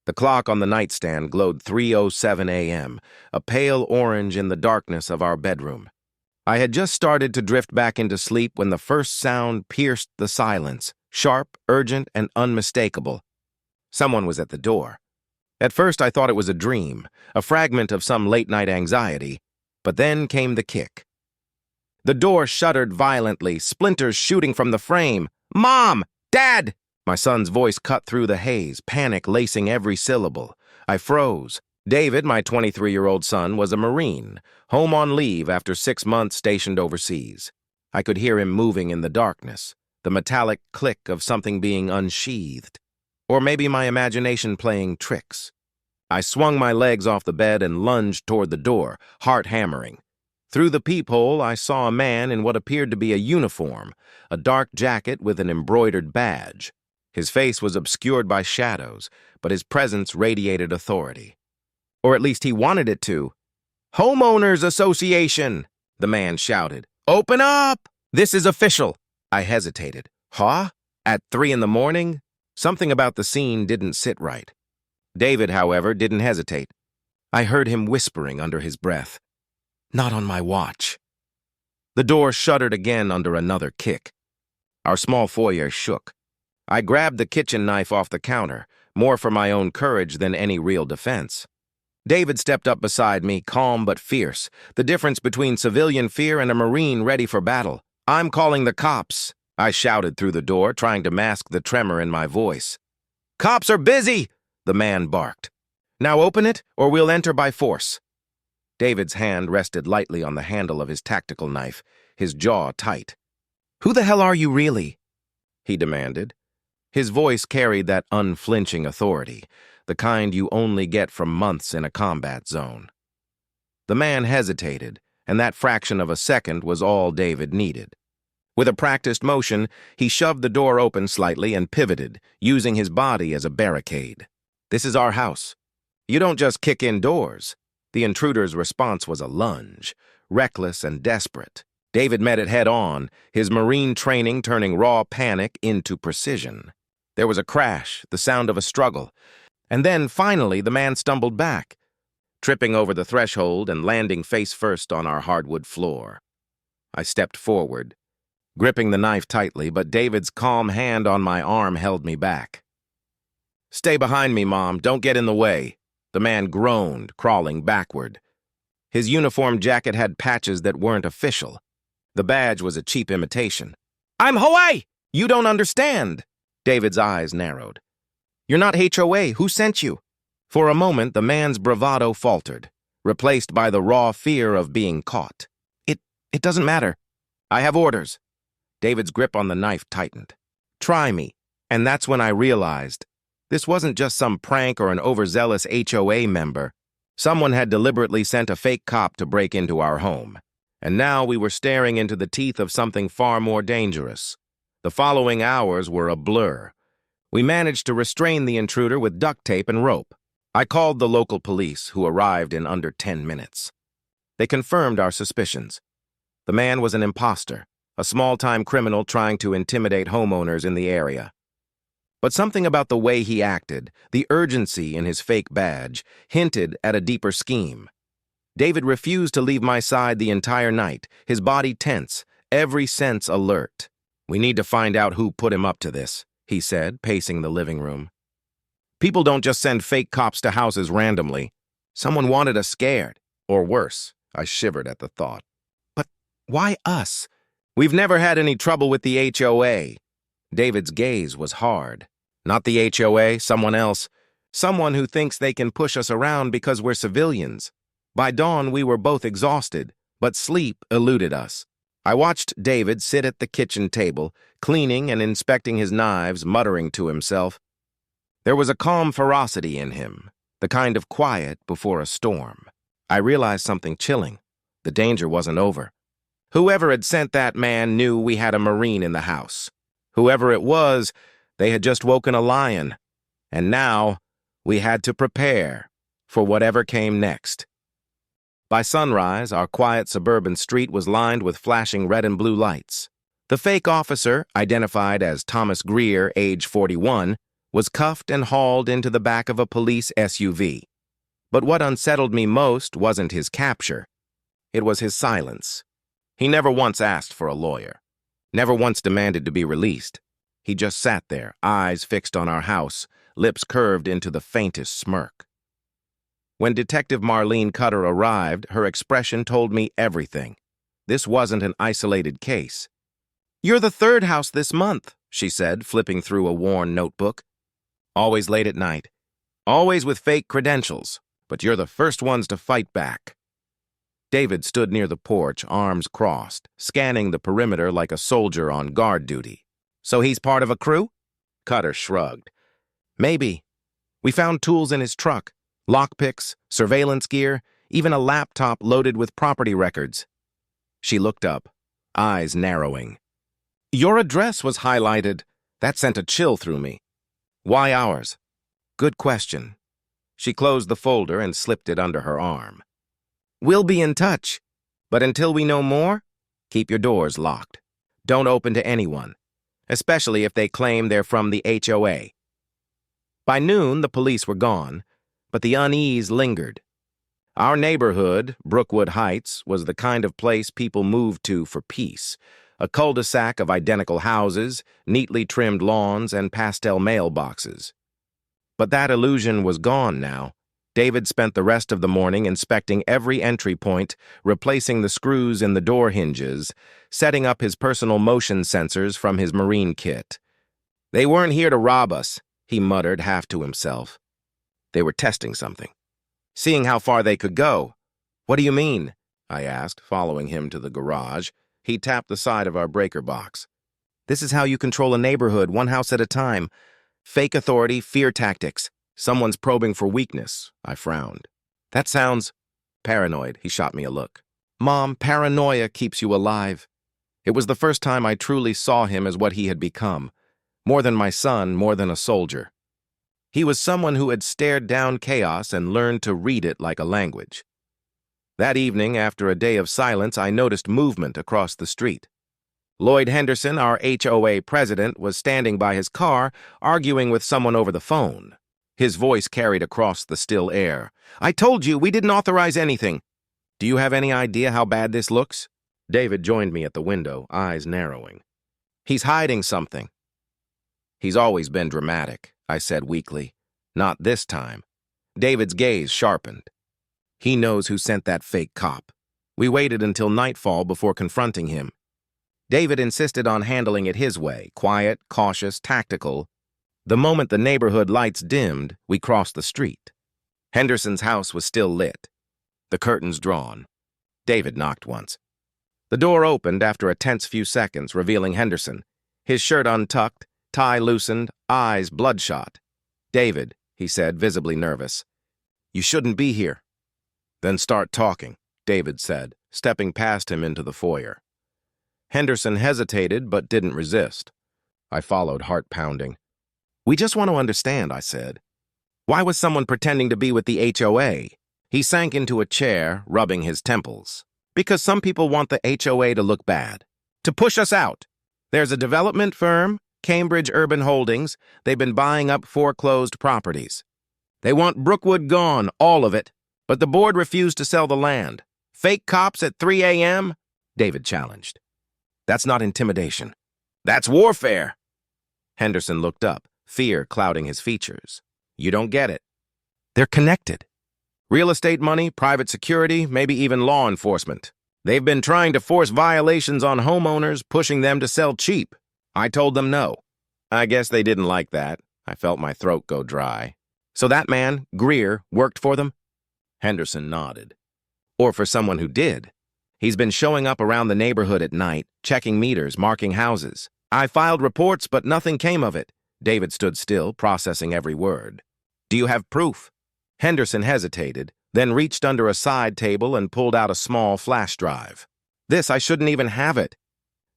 The clock on the nightstand glowed 3:07 a.m., a pale orange in the darkness of our bedroom. I had just started to drift back into sleep when the first sound pierced the silence, sharp, urgent, and unmistakable. Someone was at the door. At first I thought it was a dream, a fragment of some late-night anxiety, but then came the kick. The door shuddered violently, splinters shooting from the frame. "Mom! Dad!" My son's voice cut through the haze, panic lacing every syllable. I froze. David, my 23-year-old son, was a Marine, home on leave after 6 months stationed overseas. I could hear him moving in the darkness, the metallic click of something being unsheathed. Or maybe my imagination playing tricks. I swung my legs off the bed and lunged toward the door, heart hammering. Through the peephole, I saw a man in what appeared to be a uniform, a dark jacket with an embroidered badge. His face was obscured by shadows, but his presence radiated authority. Or at least he wanted it to. "Homeowners Association!" the man shouted. "Open up! This is official!" I hesitated. Huh? At 3 in the morning? Something about the scene didn't sit right. David, however, didn't hesitate. I heard him whispering under his breath. "Not on my watch." The door shuddered again under another kick. Our small foyer shook. I grabbed the kitchen knife off the counter, more for my own courage than any real defense. David stepped up beside me, calm but fierce, the difference between civilian fear and a Marine ready for battle. "I'm calling the cops," I shouted through the door, trying to mask the tremor in my voice. "Cops are busy!" the man barked. "Now open it, or we'll enter by force." David's hand rested lightly on the handle of his tactical knife, his jaw tight. "Who the hell are you really?" he demanded. His voice carried that unflinching authority, the kind you only get from months in a combat zone. The man hesitated, and that fraction of a second was all David needed. With a practiced motion, he shoved the door open slightly and pivoted, using his body as a barricade. "This is our house. You don't just kick in doors." The intruder's response was a lunge, reckless and desperate. David met it head-on, his Marine training turning raw panic into precision. There was a crash, the sound of a struggle, and then, finally, the man stumbled back, tripping over the threshold and landing face-first on our hardwood floor. I stepped forward, gripping the knife tightly, but David's calm hand on my arm held me back. "Stay behind me, Mom. Don't get in the way." The man groaned, crawling backward. His uniform jacket had patches that weren't official. The badge was a cheap imitation. "I'm HOA! You don't understand!" David's eyes narrowed. "You're not HOA. Who sent you?" For a moment, the man's bravado faltered, replaced by the raw fear of being caught. It doesn't matter. I have orders." David's grip on the knife tightened. "Try me." And that's when I realized this wasn't just some prank or an overzealous HOA member. Someone had deliberately sent a fake cop to break into our home. And now we were staring into the teeth of something far more dangerous. The following hours were a blur. We managed to restrain the intruder with duct tape and rope. I called the local police, who arrived in under 10 minutes. They confirmed our suspicions. The man was an imposter, a small-time criminal trying to intimidate homeowners in the area. But something about the way he acted, the urgency in his fake badge, hinted at a deeper scheme. David refused to leave my side the entire night, his body tense, every sense alert. "We need to find out who put him up to this," he said, pacing the living room. "People don't just send fake cops to houses randomly. Someone wanted us scared. Or worse." I shivered at the thought. "But why us? We've never had any trouble with the HOA." David's gaze was hard. "Not the HOA, someone else. Someone who thinks they can push us around because we're civilians." By dawn, we were both exhausted, but sleep eluded us. I watched David sit at the kitchen table, cleaning and inspecting his knives, muttering to himself. There was a calm ferocity in him, the kind of quiet before a storm. I realized something chilling. The danger wasn't over. Whoever had sent that man knew we had a Marine in the house. Whoever it was, they had just woken a lion. And now, we had to prepare for whatever came next. By sunrise, our quiet suburban street was lined with flashing red and blue lights. The fake officer, identified as Thomas Greer, age 41, was cuffed and hauled into the back of a police SUV. But what unsettled me most wasn't his capture. It was his silence. He never once asked for a lawyer, never once demanded to be released. He just sat there, eyes fixed on our house, lips curved into the faintest smirk. When Detective Marlene Cutter arrived, her expression told me everything. This wasn't an isolated case. "You're the third house this month," she said, flipping through a worn notebook. "Always late at night. Always with fake credentials, but you're the first ones to fight back." David stood near the porch, arms crossed, scanning the perimeter like a soldier on guard duty. "So he's part of a crew?" Cutter shrugged. "Maybe. We found tools in his truck, lockpicks, surveillance gear, even a laptop loaded with property records." She looked up, eyes narrowing. "Your address was highlighted. That sent a chill through me." "Why ours?" "Good question." She closed the folder and slipped it under her arm. "We'll be in touch, but until we know more, keep your doors locked. Don't open to anyone, especially if they claim they're from the HOA." By noon, the police were gone, but the unease lingered. Our neighborhood, Brookwood Heights, was the kind of place people moved to for peace, a cul-de-sac of identical houses, neatly trimmed lawns, and pastel mailboxes. But that illusion was gone now. David spent the rest of the morning inspecting every entry point, replacing the screws in the door hinges, setting up his personal motion sensors from his Marine kit. "They weren't here to rob us," he muttered half to himself. "They were testing something, seeing how far they could go." "What do you mean?" I asked, following him to the garage. He tapped the side of our breaker box. "This is how you control a neighborhood, one house at a time. Fake authority, fear tactics. Someone's probing for weakness." I frowned. "That sounds paranoid." He shot me a look. "Mom, paranoia keeps you alive." It was the first time I truly saw him as what he had become. More than my son, more than a soldier. He was someone who had stared down chaos and learned to read it like a language. That evening, after a day of silence, I noticed movement across the street. Lloyd Henderson, our HOA president, was standing by his car, arguing with someone over the phone. His voice carried across the still air. "I told you, we didn't authorize anything. Do you have any idea how bad this looks?" David joined me at the window, eyes narrowing. "He's hiding something." "He's always been dramatic," I said weakly. "Not this time." David's gaze sharpened. "He knows who sent that fake cop. We waited until nightfall before confronting him." David insisted on handling it his way, quiet, cautious, tactical. The moment the neighborhood lights dimmed, we crossed the street. Henderson's house was still lit, the curtains drawn. David knocked once. The door opened after a tense few seconds, revealing Henderson, his shirt untucked, tie loosened, eyes bloodshot. "David," he said, visibly nervous, "you shouldn't be here." "Then start talking," David said, stepping past him into the foyer. Henderson hesitated but didn't resist. I followed, heart pounding. "We just want to understand," I said. "Why was someone pretending to be with the HOA?" He sank into a chair, rubbing his temples. "Because some people want the HOA to look bad. To push us out. There's a development firm, Cambridge Urban Holdings. They've been buying up foreclosed properties. They want Brookwood gone, all of it. But the board refused to sell the land. Fake cops at 3 a.m.? David challenged. "That's not intimidation. That's warfare." Henderson looked up, fear clouding his features. "You don't get it. They're connected. Real estate money, private security, maybe even law enforcement. They've been trying to force violations on homeowners, pushing them to sell cheap. I told them no. I guess they didn't like that." I felt my throat go dry. "So that man, Greer, worked for them?" Henderson nodded. "Or for someone who did. He's been showing up around the neighborhood at night, checking meters, marking houses. I filed reports, but nothing came of it." David stood still, processing every word. "Do you have proof?" Henderson hesitated, then reached under a side table and pulled out a small flash drive. I shouldn't even have it.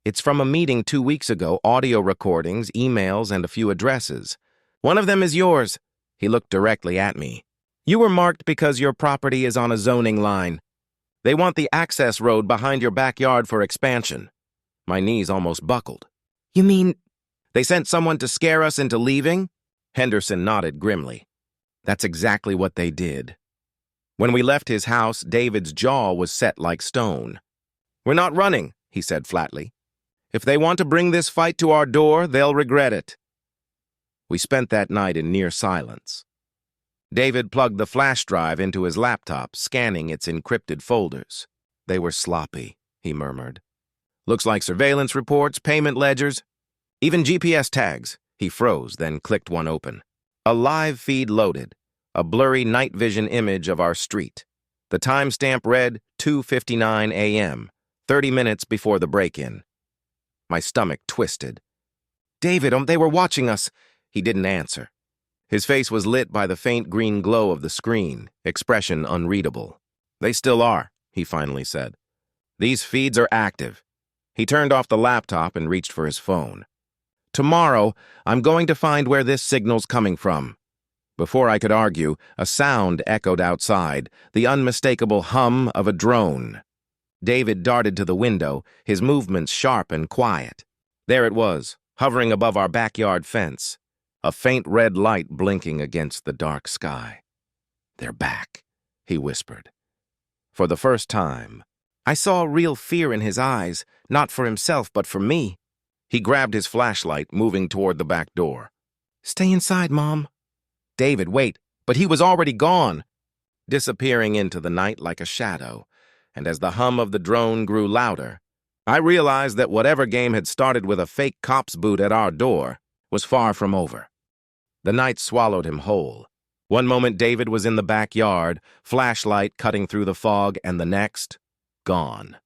It's from a meeting 2 weeks ago, audio recordings, emails, and a few addresses. One of them is yours." He looked directly at me. "You were marked because your property is on a zoning line. They want the access road behind your backyard for expansion." My knees almost buckled. "You mean they sent someone to scare us into leaving?" Henderson nodded grimly. That's exactly what they did. When we left his house, David's jaw was set like stone. We're not running, he said flatly. If they want to bring this fight to our door, they'll regret it. We spent that night in near silence. David plugged the flash drive into his laptop, scanning its encrypted folders. They were sloppy, he murmured. Looks like surveillance reports, payment ledgers, even GPS tags. He froze, then clicked one open. A live feed loaded, a blurry night vision image of our street. The timestamp read 2:59 a.m., 30 minutes before the break-in. My stomach twisted. David, they were watching us. He didn't answer. His face was lit by the faint green glow of the screen, expression unreadable. They still are, he finally said. These feeds are active. He turned off the laptop and reached for his phone. Tomorrow, I'm going to find where this signal's coming from. Before I could argue, a sound echoed outside, the unmistakable hum of a drone. David darted to the window, his movements sharp and quiet. There it was, hovering above our backyard fence, a faint red light blinking against the dark sky. They're back, he whispered. For the first time, I saw real fear in his eyes, not for himself, but for me. He grabbed his flashlight, moving toward the back door. Stay inside, Mom. David, wait, but he was already gone, disappearing into the night like a shadow. And as the hum of the drone grew louder, I realized that whatever game had started with a fake cop's boot at our door was far from over. The night swallowed him whole. One moment David was in the backyard, flashlight cutting through the fog, and the next, gone.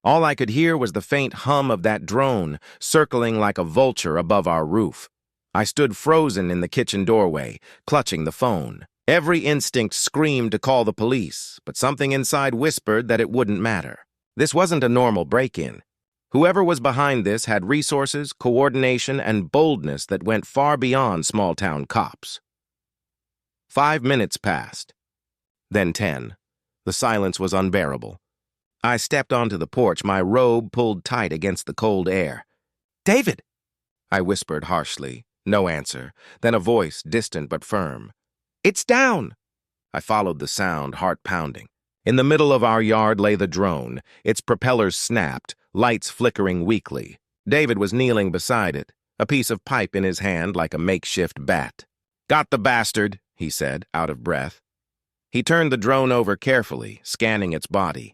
All I could hear was the faint hum of that drone, circling like a vulture above our roof. I stood frozen in the kitchen doorway, clutching the phone. Every instinct screamed to call the police, but something inside whispered that it wouldn't matter. This wasn't a normal break-in. Whoever was behind this had resources, coordination, and boldness that went far beyond small-town cops. 5 minutes passed. Then 10. The silence was unbearable. I stepped onto the porch, my robe pulled tight against the cold air. David! I whispered harshly. No answer. Then a voice, distant but firm. It's down! I followed the sound, heart pounding. In the middle of our yard lay the drone. Its propellers snapped, lights flickering weakly. David was kneeling beside it, a piece of pipe in his hand like a makeshift bat. Got the bastard, he said, out of breath. He turned the drone over carefully, scanning its body.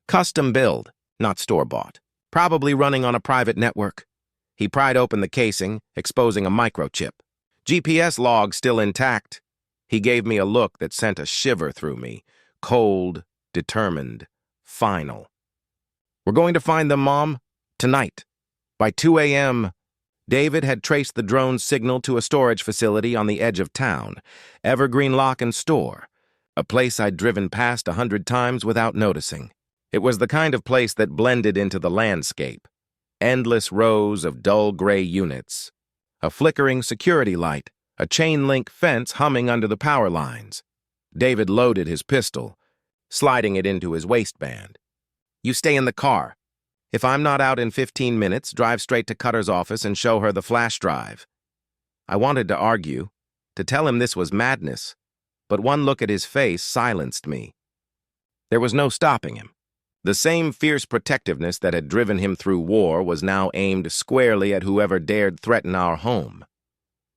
Custom build, not store-bought. Probably running on a private network. He pried open the casing, exposing a microchip. GPS log still intact. He gave me a look that sent a shiver through me. Cold, determined, final. We're going to find them, Mom. Tonight. By 2 a.m., David had traced the drone's signal to a storage facility on the edge of town, Evergreen Lock and Store, a place I'd driven past 100 times without noticing. It was the kind of place that blended into the landscape. Endless rows of dull gray units, a flickering security light, a chain-link fence humming under the power lines. David loaded his pistol, sliding it into his waistband. You stay in the car. If I'm not out in 15 minutes, drive straight to Cutter's office and show her the flash drive. I wanted to argue, to tell him this was madness, but one look at his face silenced me. There was no stopping him. The same fierce protectiveness that had driven him through war was now aimed squarely at whoever dared threaten our home.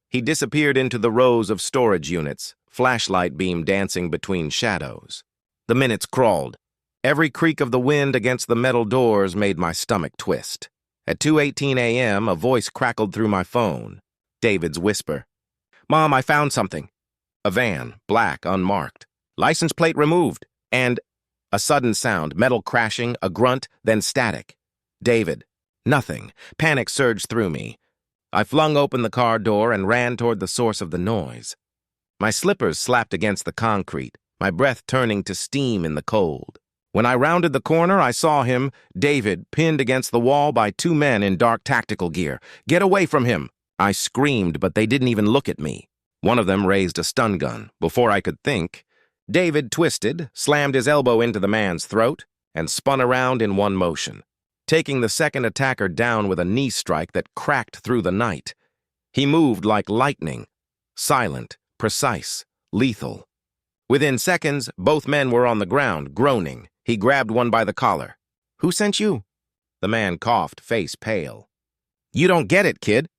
He disappeared into the rows of storage units, flashlight beam dancing between shadows. The minutes crawled. Every creak of the wind against the metal doors made my stomach twist. At 2:18 a.m., a voice crackled through my phone. David's whisper. Mom, I found something. A van, black, unmarked. License plate removed. And a sudden sound, metal crashing, a grunt, then static. David. Nothing. Panic surged through me. I flung open the car door and ran toward the source of the noise. My slippers slapped against the concrete, my breath turning to steam in the cold. When I rounded the corner, I saw him, David, pinned against the wall by 2 men in dark tactical gear. Get away from him! I screamed, but they didn't even look at me. One of them raised a stun gun. Before I could think, David twisted, slammed his elbow into the man's throat, and spun around in one motion, taking the second attacker down with a knee strike that cracked through the night. He moved like lightning. Silent, precise, lethal. Within seconds, both men were on the ground, groaning. He grabbed one by the collar. "Who sent you?" The man coughed, face pale. "You don't get it, kid.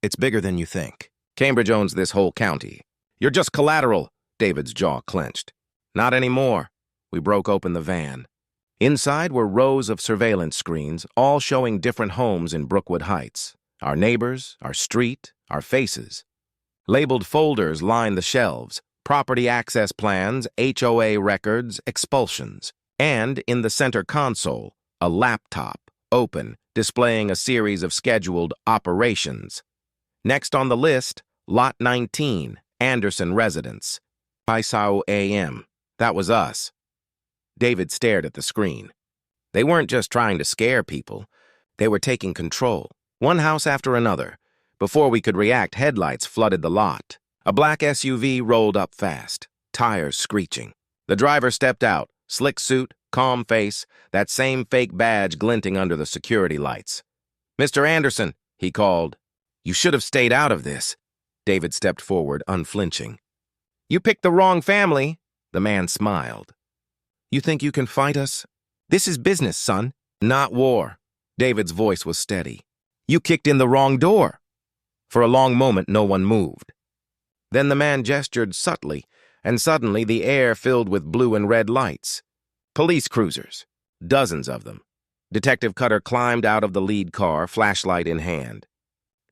It's bigger than you think. Cambridge owns this whole county. You're just collateral." David's jaw clenched. "Not anymore." We broke open the van. Inside were rows of surveillance screens, all showing different homes in Brookwood Heights. Our neighbors, our street, our faces. Labeled folders lined the shelves. Property access plans, HOA records, expulsions. And in the center console, a laptop, open, displaying a series of scheduled operations. Next on the list, Lot 19, Anderson Residence. 5 a.m. That was us. David stared at the screen. They weren't just trying to scare people. They were taking control, one house after another. Before we could react, headlights flooded the lot. A black SUV rolled up fast, tires screeching. The driver stepped out, slick suit, calm face, that same fake badge glinting under the security lights. "Mr. Anderson," he called. "You should have stayed out of this." David stepped forward, unflinching. "You picked the wrong family." The man smiled. "You think you can fight us? This is business, son, not war." David's voice was steady. "You kicked in the wrong door." For a long moment, no one moved. Then the man gestured subtly, and suddenly the air filled with blue and red lights. Police cruisers, dozens of them. Detective Cutter climbed out of the lead car, flashlight in hand.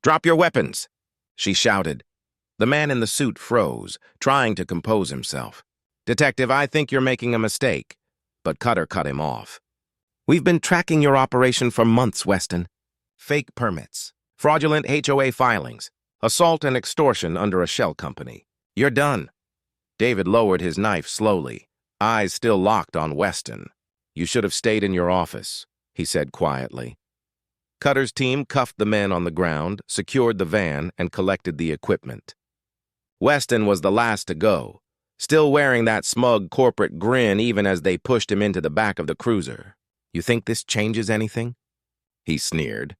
"Drop your weapons," she shouted. The man in the suit froze, trying to compose himself. "Detective, I think you're making a mistake." But Cutter cut him off. "We've been tracking your operation for months, Weston. Fake permits, fraudulent HOA filings, assault and extortion under a shell company. You're done." David lowered his knife slowly, eyes still locked on Weston. "You should have stayed in your office," he said quietly. Cutter's team cuffed the men on the ground, secured the van, and collected the equipment. Weston was the last to go, still wearing that smug corporate grin even as they pushed him into the back of the cruiser. "You think this changes anything?" he sneered.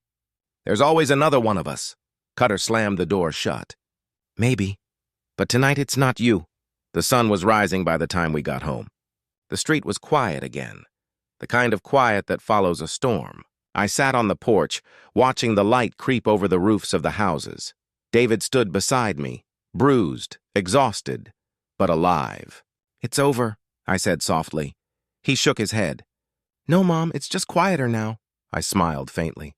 "There's always another one of us." Cutter slammed the door shut. "Maybe, but tonight it's not you." The sun was rising by the time we got home. The street was quiet again, the kind of quiet that follows a storm. I sat on the porch, watching the light creep over the roofs of the houses. David stood beside me, bruised, exhausted, but alive. "It's over," I said softly. He shook his head. "No, Mom, it's just quieter now." I smiled faintly.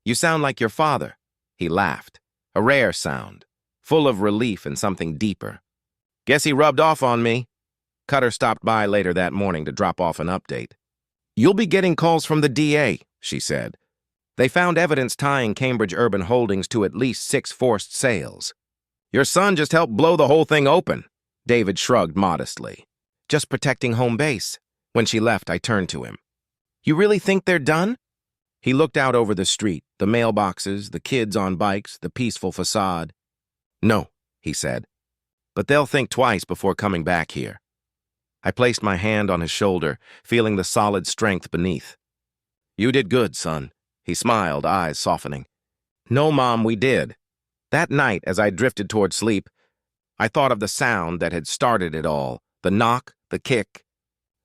"You sound like your father." He laughed, a rare sound, full of relief and something deeper. "Guess he rubbed off on me." Cutter stopped by later that morning to drop off an update. "You'll be getting calls from the DA," she said. "They found evidence tying Cambridge Urban Holdings to at least 6 forced sales. Your son just helped blow the whole thing open." David shrugged modestly. "Just protecting home base." When she left, I turned to him. "You really think they're done?" He looked out over the street, the mailboxes, the kids on bikes, the peaceful facade. "No," he said. "But they'll think twice before coming back here." I placed my hand on his shoulder, feeling the solid strength beneath. "You did good, son." He smiled, eyes softening. "No, Mom, we did." That night, as I drifted toward sleep, I thought of the sound that had started it all, the knock, the kick,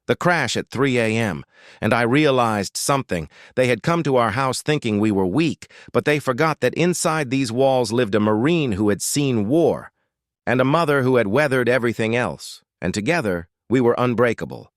the crash at 3 a.m., and I realized something. They had come to our house thinking we were weak, but they forgot that inside these walls lived a Marine who had seen war, and a mother who had weathered everything else, and together we were unbreakable.